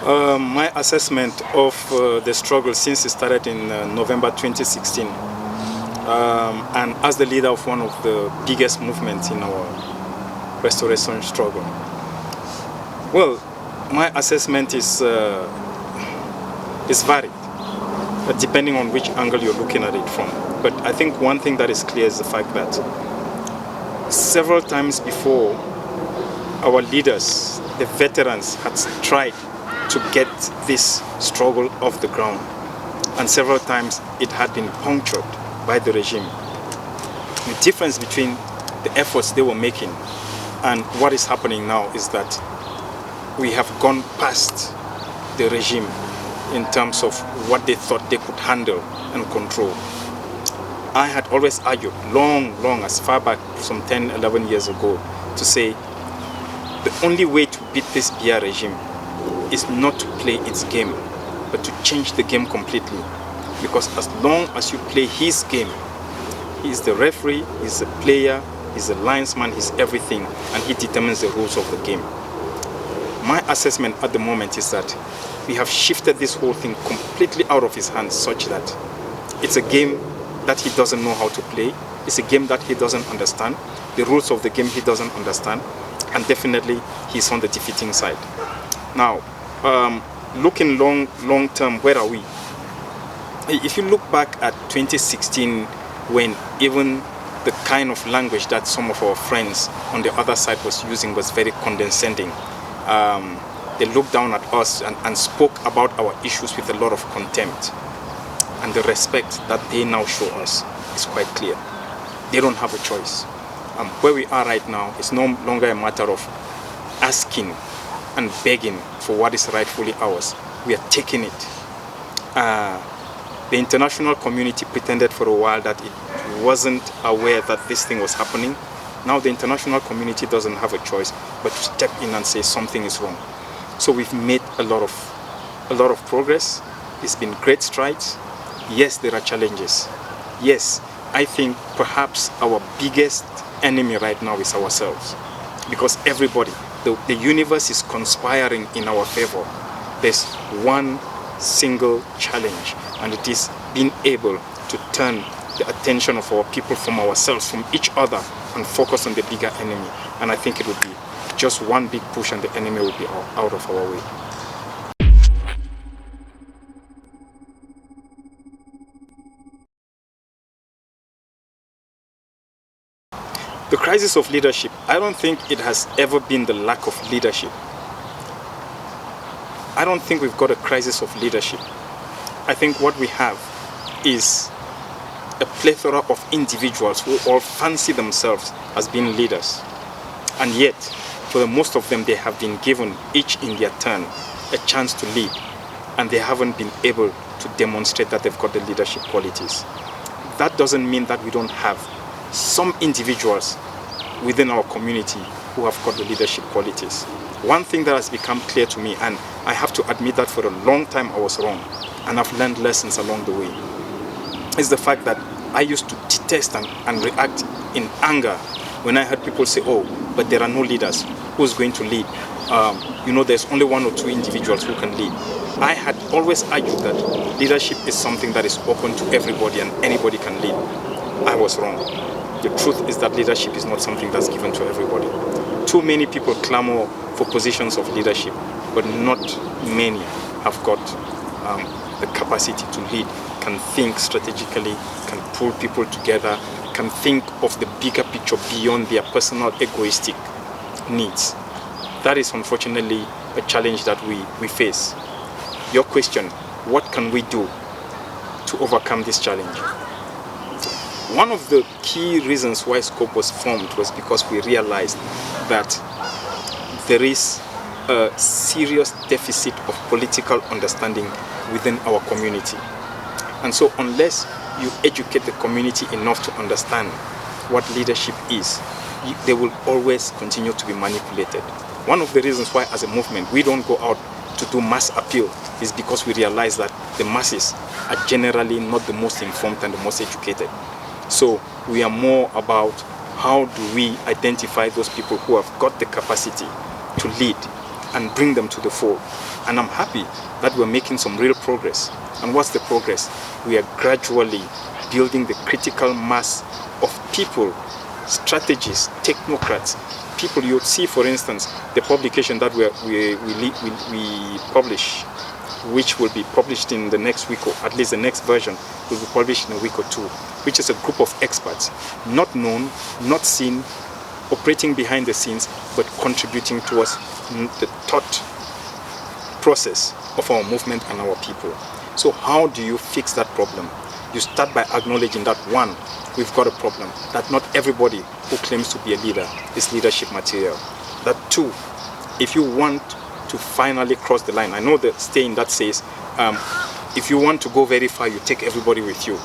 My assessment of the struggle since it started in November 2016, and as the leader of one of the biggest movements in our restoration struggle. Well, my assessment is varied, depending on which angle you're looking at it from. But I think one thing that is clear is the fact that several times before, our leaders, the veterans, had tried to get this struggle off the ground, and several times it had been punctured by the regime. The difference between the efforts they were making and what is happening now is that we have gone past the regime in terms of what they thought they could handle and control. I had always argued long, as far back some 10, 11 years ago, to say the only way to beat this BR regime is not to play its game, but to change the game completely. Because as long as you play his game, he is the referee, he's the player, he's the linesman, he's everything, and he determines the rules of the game. My assessment at the moment is that we have shifted this whole thing completely out of his hands, such that it's a game that he doesn't know how to play. It's a game that he doesn't understand. The rules of the game he doesn't understand, and definitely he's on the defeating side. Now, looking long term, where are we? If you look back at 2016, when even the kind of language that some of our friends on the other side was using was very condescending. They looked down at us and spoke about our issues with a lot of contempt. And the respect that they now show us is quite clear. They don't have a choice. Where we are right now is no longer a matter of asking and begging for what is rightfully ours. We are taking it. The international community pretended for a while that it wasn't aware that this thing was happening. Now the international community doesn't have a choice but to step in and say something is wrong. So we've made a lot of progress. It's been great strides. Yes, there are challenges. Yes, I think perhaps our biggest enemy right now is ourselves, because everybody, the universe is conspiring in our favor. There's one single challenge, and it is being able to turn the attention of our people from ourselves, from each other, and focus on the bigger enemy. And I think it would be just one big push and the enemy will be out of our way. The crisis of leadership, I don't think it has ever been the lack of leadership. I don't think we've got a crisis of leadership. I think what we have is a plethora of individuals who all fancy themselves as being leaders. And yet, for the most of them, they have been given, each in their turn, a chance to lead. And they haven't been able to demonstrate that they've got the leadership qualities. That doesn't mean that we don't have some individuals within our community who have got the leadership qualities. One thing that has become clear to me, and I have to admit that for a long time I was wrong, and I've learned lessons along the way, is the fact that I used to detest and react in anger when I heard people say, oh, but there are no leaders. Who's going to lead? There's only one or two individuals who can lead. I had always argued that leadership is something that is open to everybody and anybody can lead. I was wrong. The truth is that leadership is not something that's given to everybody. Too many people clamor for positions of leadership, but not many have got the capacity to lead, can think strategically, can pull people together, can think of the bigger picture beyond their personal egoistic needs. That is unfortunately a challenge that we face. Your question, what can we do to overcome this challenge? One of the key reasons why SCOPE was formed was because we realized that there is a serious deficit of political understanding within our community. And so unless you educate the community enough to understand what leadership is, they will always continue to be manipulated. One of the reasons why as a movement we don't go out to do mass appeal is because we realize that the masses are generally not the most informed and the most educated. So we are more about how do we identify those people who have got the capacity to lead and bring them to the fore. And I'm happy that we're making some real progress. And what's the progress? We are gradually building the critical mass of people, strategists, technocrats, people. You would see, for instance, the publication that we publish, which will be published in the next week, or at least the next version will be published in a week or two, which is a group of experts, not known, not seen, operating behind the scenes, but contributing towards the thought process of our movement and our people. So how do you fix that problem? You start by acknowledging that, one, we've got a problem, that not everybody who claims to be a leader is leadership material. That, two, if you want to finally cross the line, I know the saying that says, if you want to go very far, you take everybody with you.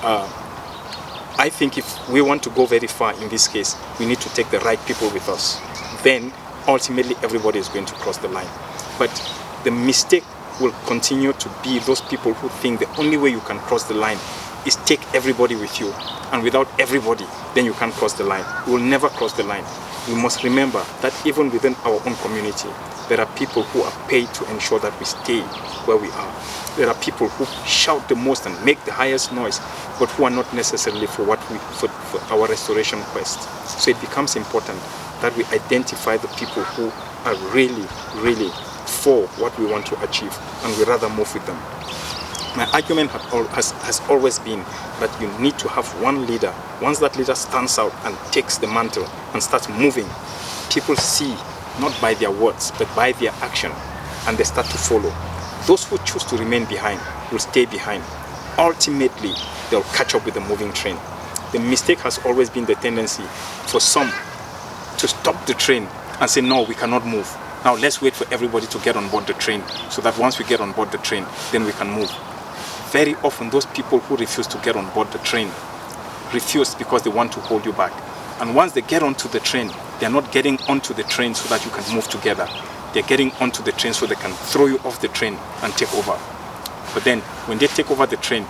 I think if we want to go very far in this case, we need to take the right people with us. Then ultimately everybody is going to cross the line. But the mistake will continue to be those people who think the only way you can cross the line is take everybody with you. And without everybody, then you can't cross the line. You will never cross the line. We must remember that even within our own community, there are people who are paid to ensure that we stay where we are. There are people who shout the most and make the highest noise, but who are not necessarily for our restoration quest. So it becomes important that we identify the people who are really, really for what we want to achieve, and we rather move with them. My argument has always been that you need to have one leader. Once that leader stands out and takes the mantle and starts moving, people see not by their words but by their action, and they start to follow. Those who choose to remain behind will stay behind. Ultimately, they'll catch up with the moving train. The mistake has always been the tendency for some to stop the train and say, no, we cannot move. Now let's wait for everybody to get on board the train, so that once we get on board the train, then we can move. Very often those people who refuse to get on board the train refuse because they want to hold you back. And once they get onto the train, they're not getting onto the train so that you can move together. They're getting onto the train so they can throw you off the train and take over. But then when they take over the train,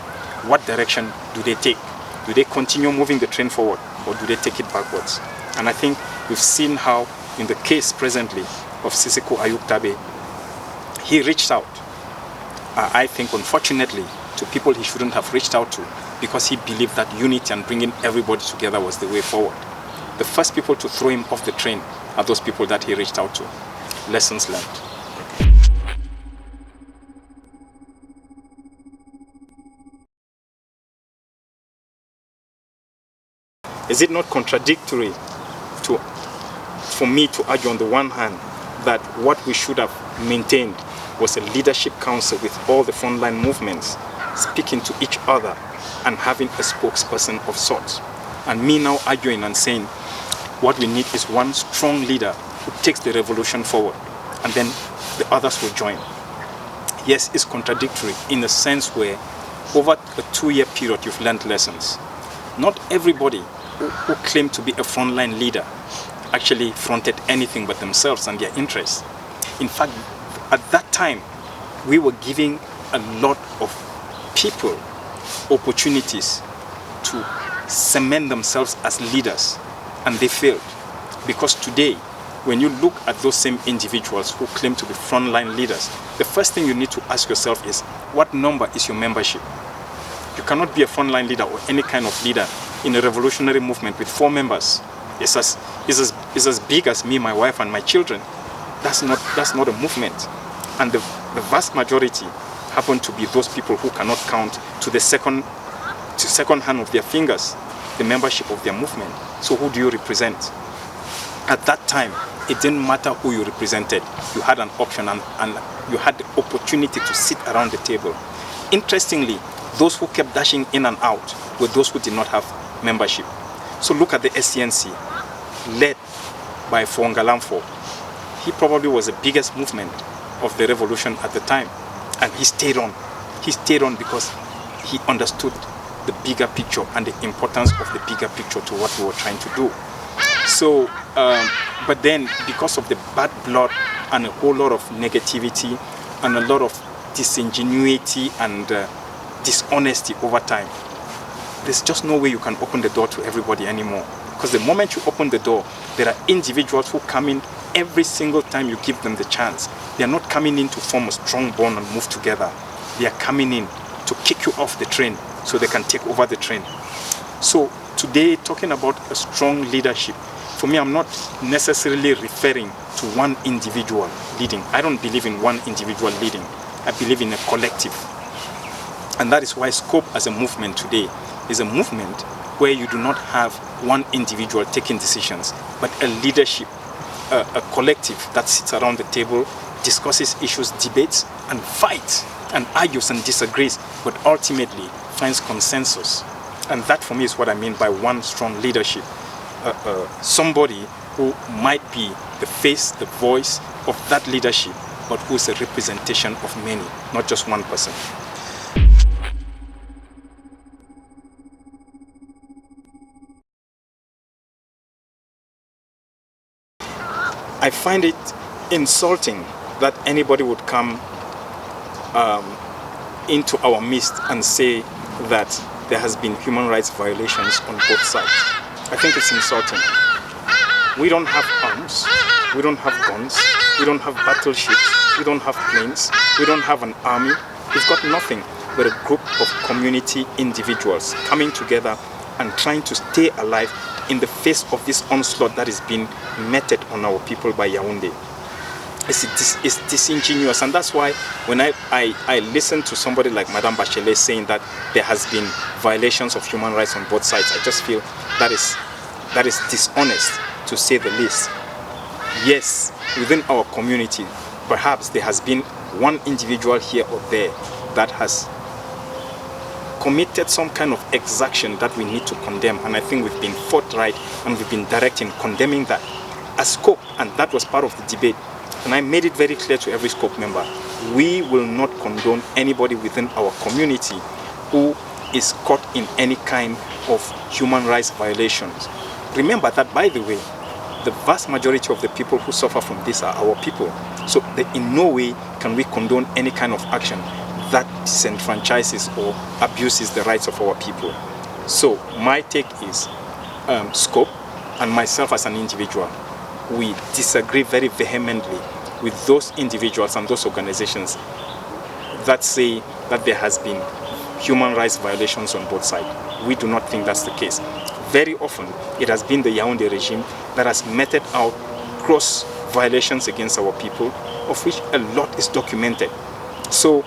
what direction do they take? Do they continue moving the train forward, or do they take it backwards? And I think we've seen how in the case presently of Siseko Ayub Tabe, he reached out, I think unfortunately, to people he shouldn't have reached out to, because he believed that unity and bringing everybody together was the way forward. The first people to throw him off the train are those people that he reached out to. Lessons learned. Is it not contradictory for me to argue on the one hand that what we should have maintained was a leadership council with all the frontline movements speaking to each other and having a spokesperson of sorts, and me now arguing and saying what we need is one strong leader who takes the revolution forward, and then the others will join? Yes, it's contradictory in the sense where over a 2-year period you've learned lessons. Not everybody who claimed to be a frontline leader actually fronted anything but themselves and their interests. In fact, at that time, we were giving a lot of people opportunities to cement themselves as leaders, and they failed. Because today, when you look at those same individuals who claim to be frontline leaders, the first thing you need to ask yourself is, what number is your membership? You cannot be a frontline leader or any kind of leader in a revolutionary movement with 4 members. It's as big as me, my wife, and my children. That's not a movement. And the vast majority happen to be those people who cannot count to the second hand of their fingers the membership of their movement. So who do you represent? At that time, it didn't matter who you represented. You had an option, and you had the opportunity to sit around the table. Interestingly, those who kept dashing in and out were those who did not have membership. So look at the SCNC, led by Fongalamfo. He probably was the biggest movement of the revolution at the time, and he stayed on. He stayed on because he understood the bigger picture and the importance of the bigger picture to what we were trying to do. So, but then because of the bad blood and a whole lot of negativity and a lot of disingenuity and dishonesty over time, there's just no way you can open the door to everybody anymore. Because the moment you open the door, there are individuals who come in every single time you give them the chance, they are not coming in to form a strong bond and move together. They are coming in to kick you off the train so they can take over the train. So today, talking about a strong leadership, for me, I'm not necessarily referring to one individual leading. I don't believe in one individual leading. I believe in a collective. And that is why Scope as a movement today is a movement where you do not have one individual taking decisions, but a leadership, a collective that sits around the table, discusses issues, debates, and fights, and argues and disagrees, but ultimately finds consensus. And that for me is what I mean by one strong leadership. Somebody who might be the face, the voice of that leadership, but who is a representation of many, not just one person. I find it insulting that anybody would come into our midst and say that there has been human rights violations on both sides. I think it's insulting. We don't have arms, we don't have guns, we don't have battleships, we don't have planes, we don't have an army. We've got nothing but a group of community individuals coming together and trying to stay alive in the face of this onslaught that is being meted on our people by Yaoundé. It's disingenuous, and that's why when I listen to somebody like Madame Bachelet saying that there has been violations of human rights on both sides, I just feel that is dishonest, to say the least. Yes, within our community, perhaps there has been one individual here or there that has committed some kind of exaction that we need to condemn, and I think we've been forthright and we've been direct in condemning that as Scope, and that was part of the debate. And I made it very clear to every Scope member, we will not condone anybody within our community who is caught in any kind of human rights violations. Remember that, by the way, the vast majority of the people who suffer from this are our people. So in no way can we condone any kind of action that disenfranchises or abuses the rights of our people. So my take is Scope and myself as an individual, we disagree very vehemently with those individuals and those organizations that say that there has been human rights violations on both sides. We do not think that's the case. Very often, it has been the Yaoundé regime that has meted out gross violations against our people, of which a lot is documented. So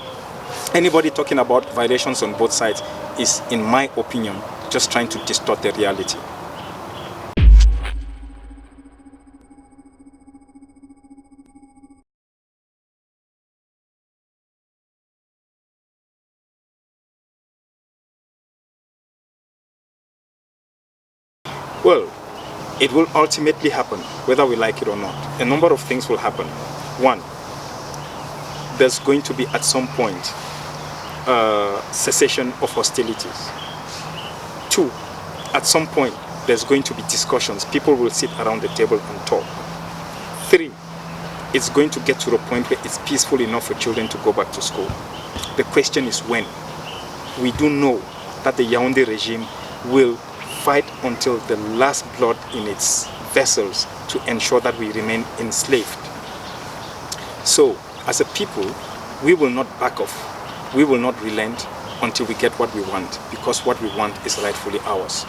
anybody talking about violations on both sides is, in my opinion, just trying to distort the reality. Well, it will ultimately happen, whether we like it or not. A number of things will happen. One, there's going to be at some point cessation of hostilities. Two, at some point there's going to be discussions. People will sit around the table and talk. Three, it's going to get to the point where it's peaceful enough for children to go back to school. The question is when. We do know that the Yaoundé regime will fight until the last blood in its vessels to ensure that we remain enslaved. So, as a people, we will not back off. We will not relent until we get what we want, because what we want is rightfully ours.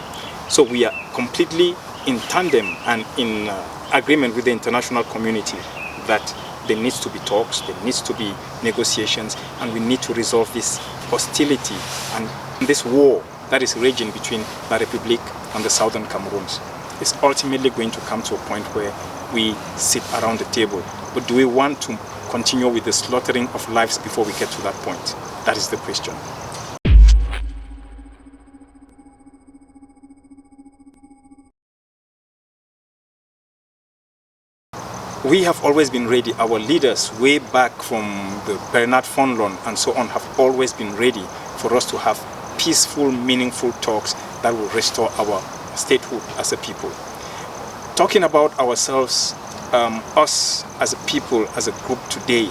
So we are completely in tandem and in agreement with the international community that there needs to be talks, there needs to be negotiations, and we need to resolve this hostility and this war that is raging between La République and the southern Cameroons. It's ultimately going to come to a point where we sit around the table. But do we want to continue with the slaughtering of lives before we get to that point? That is the question. We have always been ready. Our leaders, way back from the Bernard Fonlon and so on, have always been ready for us to have peaceful, meaningful talks that will restore our statehood as a people. Talking about ourselves, us as a people, as a group today,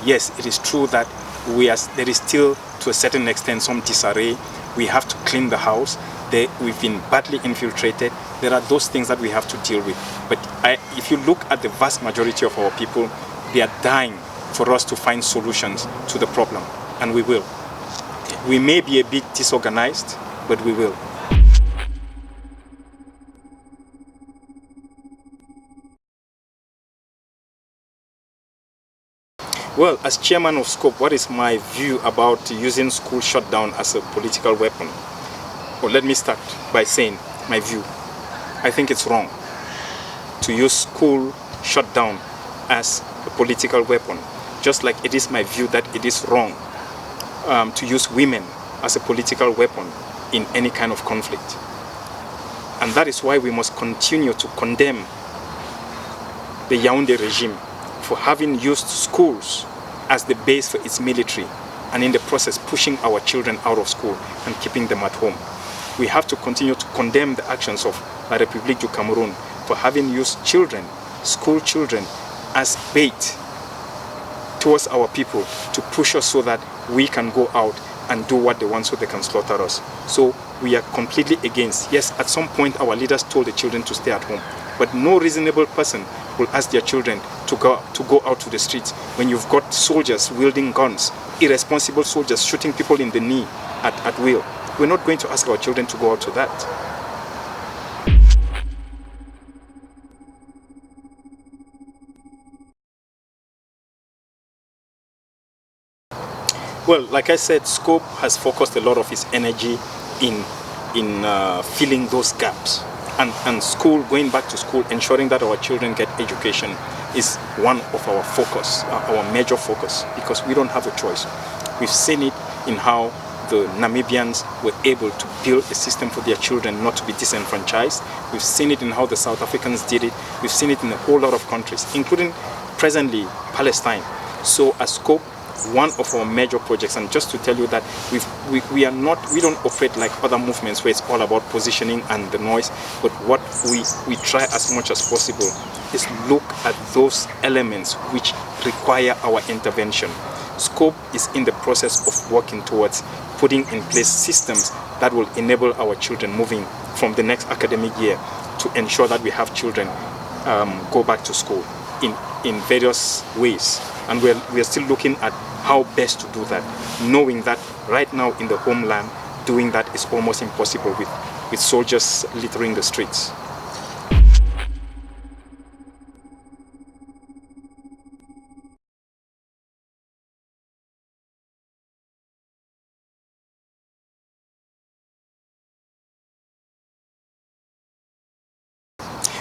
yes, it is true that there is still, to a certain extent, some disarray. We have to clean the house. We've been badly infiltrated. There are those things that we have to deal with. But if you look at the vast majority of our people, they are dying for us to find solutions to the problem, and we will. We may be a bit disorganized, but we will. Well, as chairman of SCOPE, what is my view about using school shutdown as a political weapon? Well, let me start by saying my view. I think it's wrong to use school shutdown as a political weapon, just like it is my view that it is wrong to use women as a political weapon in any kind of conflict. And that is why we must continue to condemn the Yaoundé regime for having used schools as the base for its military, and in the process pushing our children out of school and keeping them at home. We have to continue to condemn the actions of La République du Cameroun for having used children, school children, as bait towards our people to push us so that we can go out and do what they want so they can slaughter us. So we are completely against. Yes, at some point our leaders told the children to stay at home, but no reasonable person will ask their children to go out to the streets when you've got soldiers wielding guns, irresponsible soldiers shooting people in the knee at will. We're not going to ask our children to go out to that. Well, like I said, SCOPE has focused a lot of its energy in filling those gaps. And school, going back to school, ensuring that our children get education is one of our focus, our major focus, because we don't have a choice. We've seen it in how the Namibians were able to build a system for their children not to be disenfranchised. We've seen it in how the South Africans did it. We've seen it in a whole lot of countries, including presently Palestine. So as SCOPE, one of our major projects, and just to tell you that we don't operate like other movements where it's all about positioning and the noise, but what we try as much as possible is look at those elements which require our intervention. SCOPE is in the process of working towards putting in place systems that will enable our children moving from the next academic year to ensure that we have children go back to school in various ways. And we're still looking at how best to do that, knowing that right now in the homeland, doing that is almost impossible with soldiers littering the streets.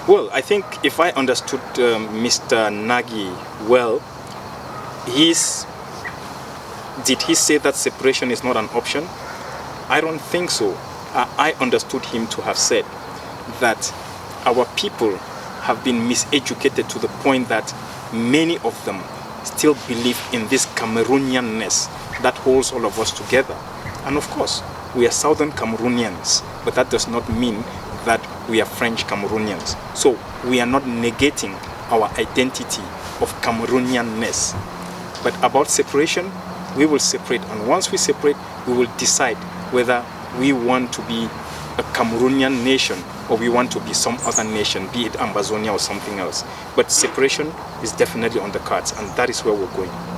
Well, I think if I understood Mr. Nagy well, did he say that separation is not an option? I don't think so. I understood him to have said that our people have been miseducated to the point that many of them still believe in this Cameroonianness that holds all of us together. And of course, we are Southern Cameroonians, but that does not mean that we are French Cameroonians. So we are not negating our identity of Cameroonianness. But about separation, we will separate, and once we separate, we will decide whether we want to be a Cameroonian nation or we want to be some other nation, be it Ambazonia or something else. But separation is definitely on the cards, and that is where we're going.